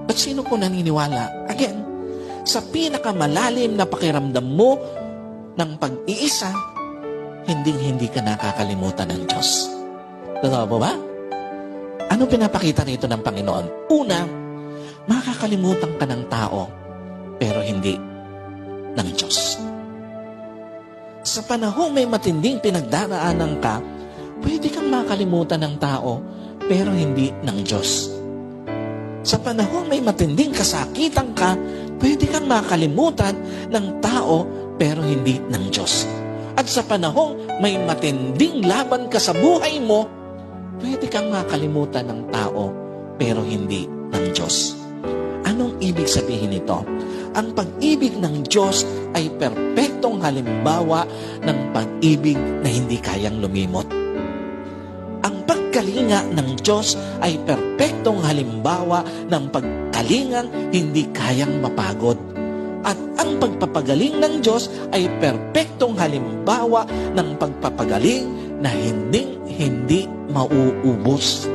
At sino po naniniwala? Again, sa pinakamalalim na pakiramdam mo ng pag-iisa, hindi ka nakakalimutan ng Diyos. Totoo po ba? Ano pinapakita nito ng Panginoon? Una, makakalimutan ka ng tao, pero hindi ng Diyos. Sa panahong may matinding pinagdaraanan ka, pwede kang makalimutan ng tao, pero hindi ng Diyos. Sa panahong may matinding kasakitan ka, pwede kang makalimutan ng tao, pero hindi ng Diyos. At sa panahong may matinding laban ka sa buhay mo, pwede kang makalimutan ng tao, pero hindi ng Diyos. Anong ibig sabihin nito? Ang pag-ibig ng Diyos ay perpektong halimbawa ng pag-ibig na hindi kayang lumimot. Ang pagkalinga ng Diyos ay perpektong halimbawa ng pagkalingang hindi kayang mapagod. At ang pagpapagaling ng Diyos ay perpektong halimbawa ng pagpapagaling na hindi mauubos.